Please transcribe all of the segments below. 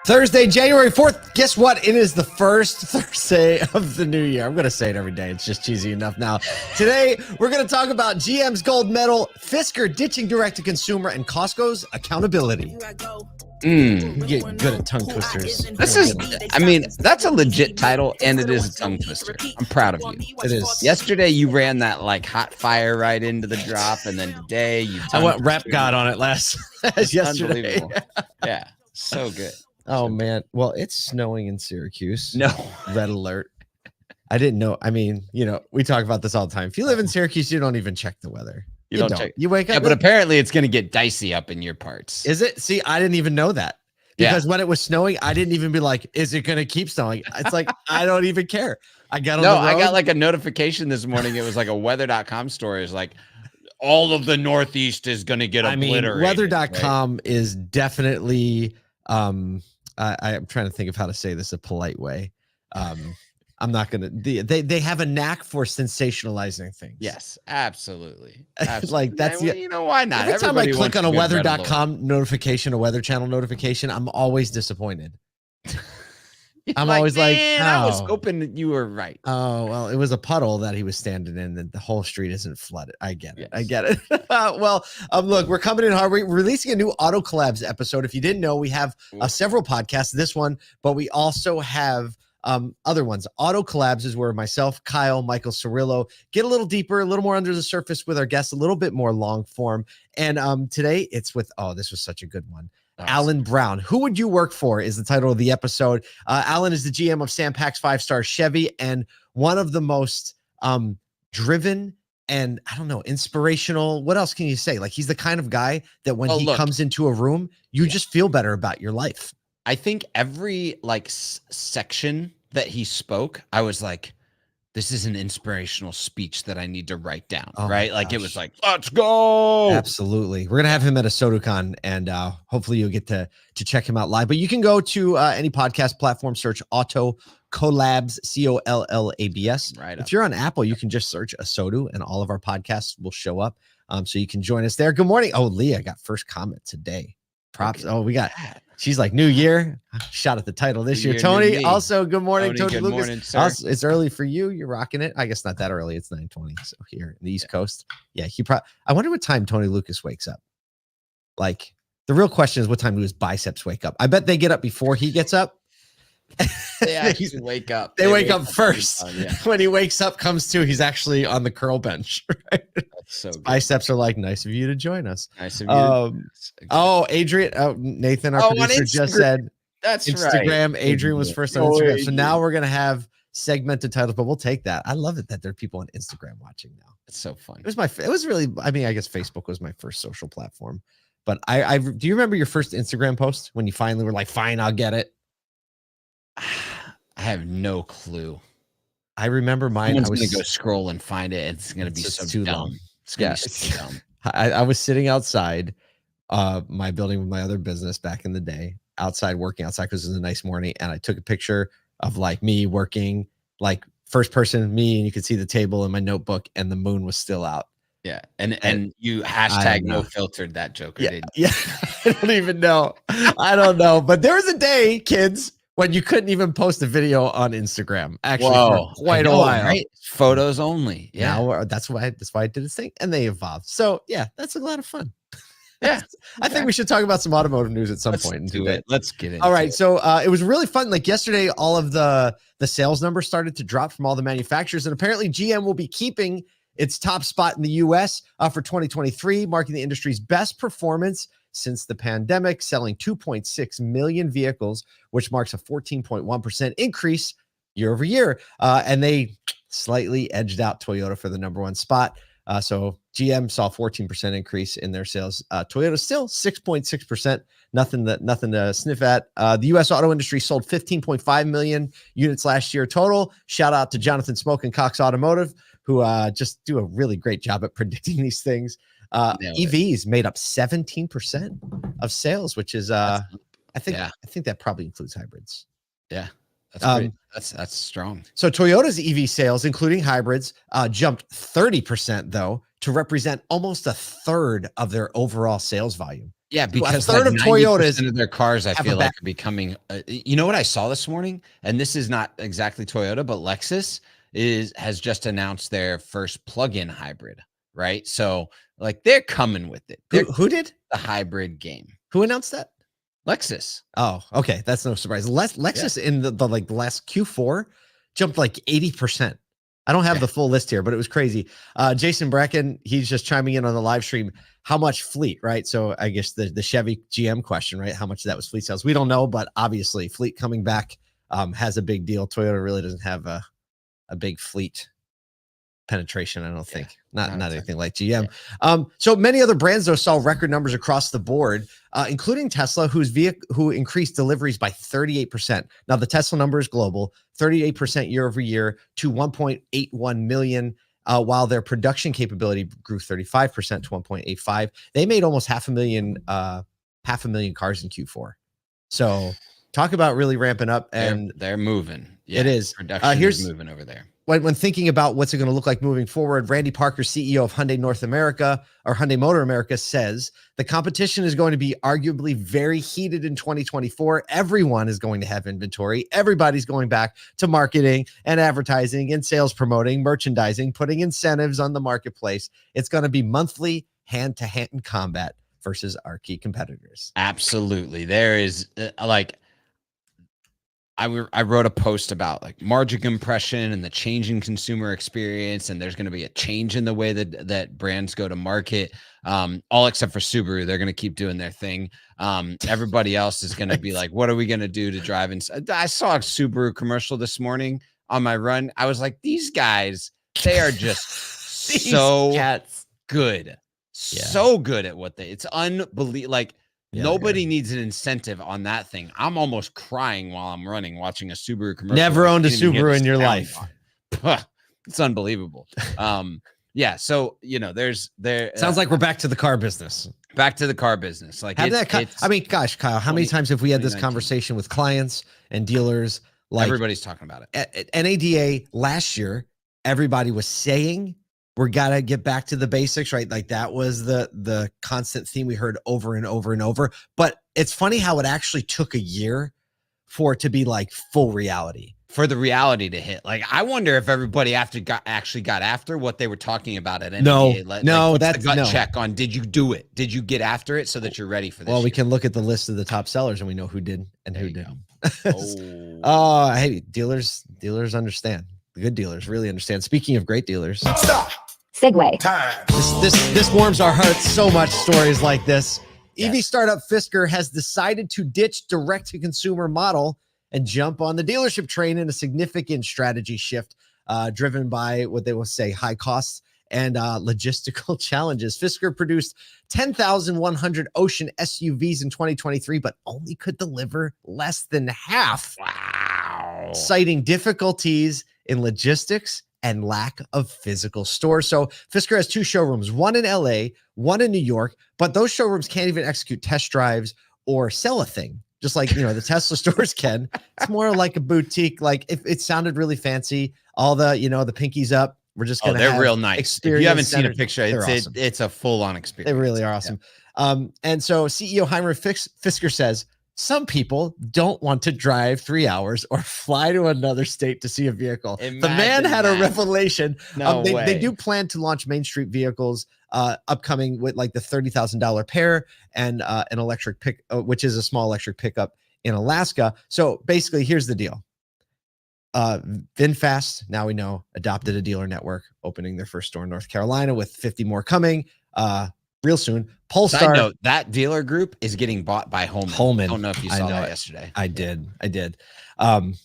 Thursday, January 4th. Guess what? It is the first Thursday of the new year. I'm going to say it every day. It's just cheesy enough now. Today, we're going to talk about GM's gold medal, Fisker ditching direct-to-consumer, and Costco's accountability. You get good at tongue twisters. This is, I mean, that's a legit title, and it is a tongue twister. I'm proud of you. It is. Yesterday, you ran that like hot fire right into the drop, and then today, you I went rap god on it last yesterday. Yeah, so good. Oh, man. Well, it's snowing in Syracuse. No. Red alert. I didn't know. I mean, you know, we talk about this all the time. If you live in Syracuse, you don't even check the weather. You don't check. You wake up. Yeah, but apparently it's going to get dicey up in your parts. Is it? See, I didn't even know that. Because when it was snowing, I didn't even be like, is it going to keep snowing? It's like, I don't even care. I got on the road. I got like a notification this morning. It was like a weather.com story. It's like, all of the Northeast is going to get obliterated. I mean, weather.com is definitely, I'm trying to think of how to say this a polite way. I'm not going to, they have a knack for sensationalizing things. Yes, absolutely. Like that's, you know, why not? Every time I click on a weather.com notification, a weather channel notification, I'm always disappointed. I'm always like, oh. I was hoping that you were right. Oh, well, it was a puddle that he was standing in, and the whole street isn't flooded. I get it. Yes. I get it. Well, look, we're coming in hard. We're releasing a new Auto Collabs episode. If you didn't know, we have several podcasts, this one, but we also have other ones. Auto Collabs is where myself, Kyle, Michael Cirillo get a little deeper, a little more under the surface with our guests, a little bit more long form. And today it's with, this was such a good one. Awesome. Alan Brown. Who would you work for is the title of the episode. Alan is the GM of Sam Pack's 5-star Chevy and one of the most driven and, I don't know, inspirational. What else can you say? Like, he's the kind of guy that when he comes into a room, you just feel better about your life. I think every like section that he spoke, I was like, this is an inspirational speech that I need to write down, right? Like it was like, let's go. Absolutely. We're going to have him at a SotoCon and hopefully you'll get to check him out live. But you can go to any podcast platform, search Auto Collabs, Collabs. Right. If you're on Apple, you can just search Asotu and all of our podcasts will show up. So you can join us there. Good morning. Oh, Leah got first comment today. Props. Okay. Oh, we got, she's like, new year. Shot at the title this year. Tony, also, good morning. Tony Lucas. Morning, sir. Also, it's early for you. You're rocking it. I guess not that early. It's 9:20. So here in the East Coast. Yeah. I wonder what time Tony Lucas wakes up. Like, the real question is what time do his biceps wake up? I bet they get up before he gets up. They actually wake up. They wake up first. When he wakes up, comes to, he's actually on the curl bench. Right? That's so good. Biceps are like, nice of you to join us. Nice of you. Adrian. Nathan, our producer, just said that's Instagram. Right. Adrian was first on Instagram. So now we're gonna have segmented titles, but we'll take that. I love it that there are people on Instagram watching now. It's so fun. It was really, I mean, I guess Facebook was my first social platform, but I do you remember your first Instagram post when you finally were like, fine, I'll get it? I have no clue. I remember mine. I was going to go scroll and find it. It's going to be so too dumb. long. It's going to be so dumb. I was sitting outside my building with my other business back in the day, working outside because it was a nice morning. And I took a picture of like me working, like first person me, and you could see the table in my notebook and the moon was still out. Yeah. And you hashtag no filtered that joker. Yeah. I don't even know. I don't know. But there was a day, kids, when you couldn't even post a video on Instagram, actually, for quite a while. Right? Photos only. Yeah. Now, that's why I did this thing, and they evolved. So yeah, that's a lot of fun. Yeah. I think we should talk about some automotive news at some point. Do it. Let's get it. All right. So it was really fun. Like yesterday, all of the sales numbers started to drop from all the manufacturers, and apparently GM will be keeping its top spot in the US for 2023, marking the industry's best performance since the pandemic, selling 2.6 million vehicles, which marks a 14.1% increase year over year. And they slightly edged out Toyota for the number one spot. So GM saw a 14% increase in their sales. Toyota still 6.6%. Nothing to sniff at. The U.S. auto industry sold 15.5 million units last year total. Shout out to Jonathan Smoke and Cox Automotive, who just do a really great job at predicting these things. EVs made up 17% of sales, which is I think that probably includes hybrids. Yeah. That's strong. So Toyota's EV sales, including hybrids, jumped 30%, though, to represent almost a third of their overall sales volume. Yeah, because a third like of Toyotas 90% of their cars, I have feel a like, are becoming. You know what I saw this morning, and this is not exactly Toyota, but Lexus has just announced their first plug-in hybrid, right? So like they're coming with it. They're Who did the hybrid game. who announced that? Lexus. Oh, okay, that's no surprise. Lexus in the like the last Q4 jumped like 80%. I don't have Yeah. the full list here, but it was crazy. Jason Bracken, he's just chiming in on the live stream. How much fleet, right? So I guess the Chevy GM question, right? How much of that was fleet sales? We don't know, but obviously fleet coming back has a big deal. Toyota really doesn't have a big fleet penetration, I don't think. Not anything like GM. So many other brands though saw record numbers across the board, including Tesla, who increased deliveries by 38%. Now the Tesla number is global, 38% year over year to 1.81 million. While their production capability grew 35% to 1.85. They made almost half a million cars in Q4. So talk about really ramping up, and they're moving. Yeah, it is. Production is moving over there. When thinking about what's it going to look like moving forward, Randy Parker, CEO of Hyundai North America, or Hyundai Motor America, says the competition is going to be arguably very heated in 2024. Everyone is going to have inventory. Everybody's going back to marketing and advertising and sales promoting, merchandising, putting incentives on the marketplace. It's going to be monthly hand-to-hand combat versus our key competitors. Absolutely. There is I wrote a post about like margin compression and the changing consumer experience, and there's going to be a change in the way that brands go to market. All except for Subaru, they're going to keep doing their thing. Everybody else is going to be like, what are we going to do to drive? And I saw a Subaru commercial this morning on my run. I was like, these guys, they are just so good, so good at what it's unbelievable. Like, nobody needs an incentive on that thing. I'm almost crying while I'm running, watching a Subaru commercial. Never owned a Subaru in your life. It's unbelievable. Yeah. So, sounds like we're back to the car business. Back to the car business. Like, I mean, gosh, Kyle, how many times have we had this conversation with clients and dealers? Like, everybody's talking about it. At NADA last year, everybody was saying we gotta get back to the basics, right? Like that was the constant theme we heard over and over and over. But it's funny how it actually took a year for it to be like full reality. For the reality to hit. Like, I wonder if everybody actually got after what they were talking about at NADA. That's the gut check on, did you do it? Did you get after it so that you're ready for this? Well, we can look at the list of the top sellers and we know who did and who didn't. Hey, dealers understand. The good dealers really understand. Speaking of great dealers. Stop. Segue. Time. This warms our hearts so much, stories like this. Yes. EV startup Fisker has decided to ditch direct-to-consumer model and jump on the dealership train in a significant strategy shift driven by what they will say high costs and logistical challenges. Fisker produced 10,100 Ocean SUVs in 2023, but only could deliver less than half. Wow. Citing difficulties in logistics and lack of physical stores. So Fisker has two showrooms, one in LA, one in New York, but those showrooms can't even execute test drives or sell a thing. Just like, the Tesla stores can. It's more like a boutique. Like if it sounded really fancy, all the, the pinkies up. We're just going to they're real nice. If you haven't seen a picture, awesome. It's a full-on experience. They really are awesome. Yeah. And so CEO Heinrich Fisker says, some people don't want to drive 3 hours or fly to another state to see a vehicle. The man had a revelation. They do plan to launch Main Street vehicles upcoming with like the $30,000 pair and an electric which is a small electric pickup in Alaska. So basically, here's the deal. VinFast, now we know, adopted a dealer network, opening their first store in North Carolina with 50 more coming real soon. Polestar. Side note, that dealer group is getting bought by Holman. I don't know if you saw that yesterday. I did.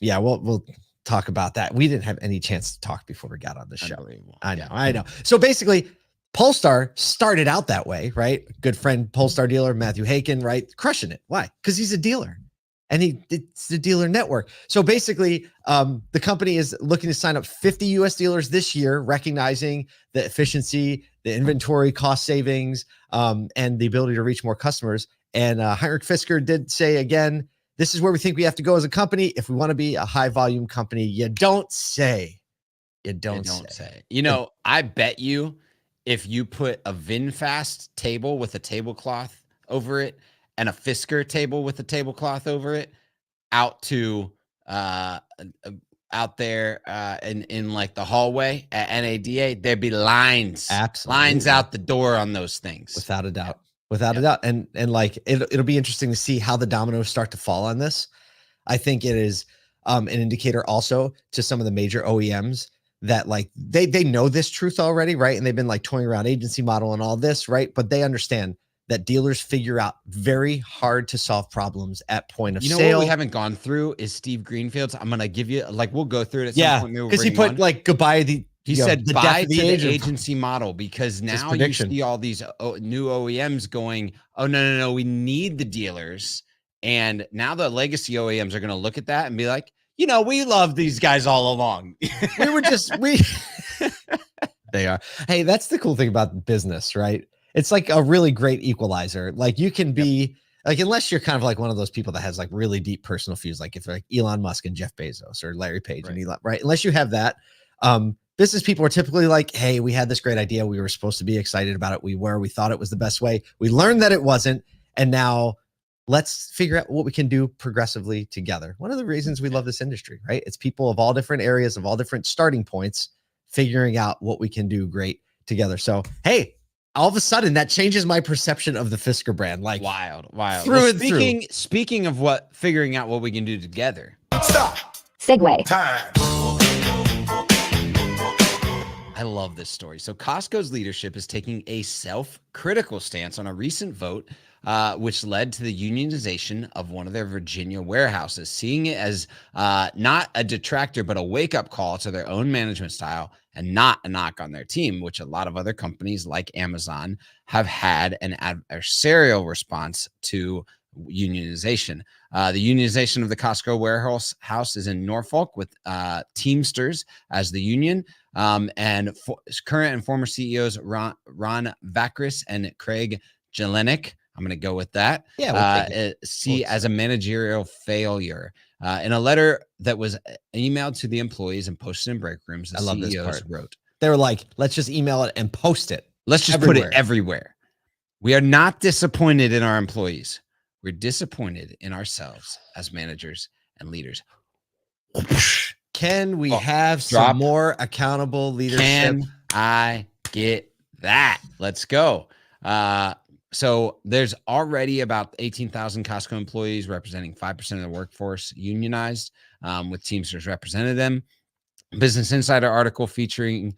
Yeah, we'll talk about that. We didn't have any chance to talk before we got on the show. I know. So basically, Polestar started out that way, right? Good friend, Polestar dealer, Matthew Haken, right? Crushing it. Why? Because he's a dealer. And it's the dealer network. So basically, the company is looking to sign up 50 US dealers this year, recognizing the efficiency, the inventory cost savings, and the ability to reach more customers. And Heinrich Fisker did say, again, this is where we think we have to go as a company. If we want to be a high volume company, you don't say. I bet you if you put a VinFast table with a tablecloth over it and a Fisker table with a tablecloth over it out to out there in like the hallway at NADA, there'd be lines out the door on those things, without a doubt. Without a doubt. And like it'll be interesting to see how the dominoes start to fall on this. I think it is an indicator also to some of the major OEMs that like they know this truth already, right? And they've been like toying around agency model and all this, right? But they understand that dealers figure out very hard to solve problems at point of sale. What we haven't gone through is Steve Greenfield's. I'm gonna give you like we'll go through it at some point. Because he put like goodbye he said bye to the agency model, because now you see all these new OEMs going, oh no, we need the dealers. And now the legacy OEMs are going to look at that and be like, we love these guys all along. They are. Hey, that's the cool thing about business, right? It's like a really great equalizer. Like you can be like, unless you're kind of like one of those people that has like really deep personal feuds, like if they're like Elon Musk and Jeff Bezos or Larry Page and Elon, right? Unless you have that, business people are typically like, hey, we had this great idea. We were supposed to be excited about it. We thought it was the best way. We learned that it wasn't. And now let's figure out what we can do progressively together. One of the reasons we love this industry, right? It's people of all different areas, of all different starting points, figuring out what we can do great together. So, hey, all of a sudden that changes my perception of the Fisker brand. Like wild. Speaking of figuring out what we can do together. Stop. Segue. Time. I love this story. So Costco's leadership is taking a self-critical stance on a recent vote, which led to the unionization of one of their Virginia warehouses, seeing it as not a detractor, but a wake-up call to their own management style and not a knock on their team, which a lot of other companies like Amazon have had an adversarial response to unionization. The unionization of the Costco warehouse is in Norfolk with Teamsters as the union. And current and former CEOs Ron Vakris and Craig Jelinek, I'm going to go with that, see as a managerial failure. In a letter that was emailed to the employees and posted in break rooms, the CEOs wrote, they were like, let's just email it and post it. Let's just put it everywhere. We are not disappointed in our employees. We're disappointed in ourselves as managers and leaders. Can we have some more accountable leadership? Can I get that? Let's go. So there's already about 18,000 Costco employees representing 5% of the workforce unionized, with Teamsters represented them. Business Insider article featuring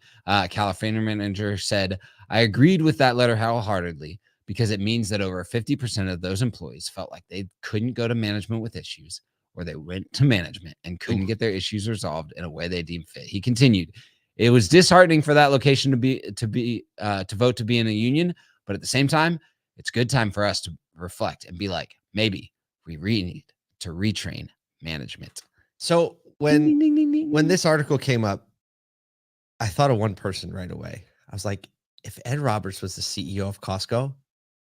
California manager said, I agreed with that letter wholeheartedly because it means that over 50% of those employees felt like they couldn't go to management with issues, or they went to management and couldn't get their issues resolved in a way they deemed fit. He continued, it was disheartening for that location to vote to be in a union, but at the same time, it's a good time for us to reflect and be like, maybe we need to retrain management. So when this article came up, I thought of one person right away. I was like, if Ed Roberts was the CEO of Costco,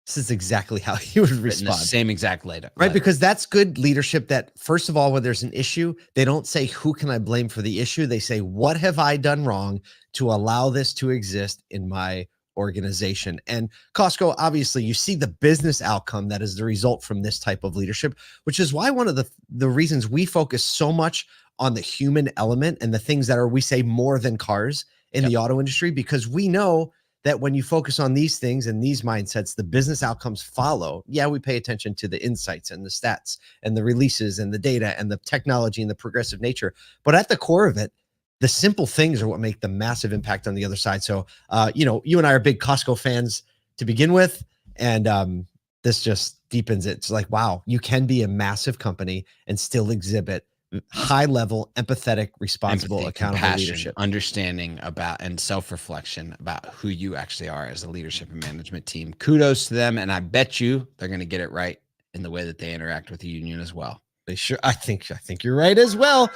this is exactly how he would respond. The same exact letter. Right, because that's good leadership that, first of all, when there's an issue, they don't say, who can I blame for the issue? They say, what have I done wrong to allow this to exist in my organization? And Costco, obviously, you see the business outcome that is the result from this type of leadership, which is why one of the reasons we focus so much on the human element and the things that are, we say, more than cars in the auto industry, because we know that when you focus on these things and these mindsets, the business outcomes follow. Yeah, we pay attention to the insights and the stats and the releases and the data and the technology and the progressive nature. But at the core of it, the simple things are what make the massive impact on the other side. So, you and I are big Costco fans to begin with. And this just deepens it. It's like, wow, you can be a massive company and still exhibit high level, empathetic, responsible, accountable leadership, understanding about and self-reflection about who you actually are as a leadership and management team. Kudos to them. And I bet you they're going to get it right in the way that they interact with the union as well. They sure, I think you're right as well.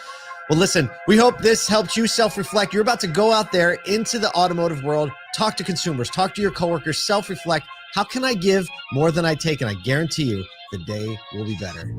Well, listen, we hope this helped you self-reflect. You're about to go out there into the automotive world, talk to consumers, talk to your coworkers, self-reflect. How can I give more than I take? And I guarantee you the day will be better.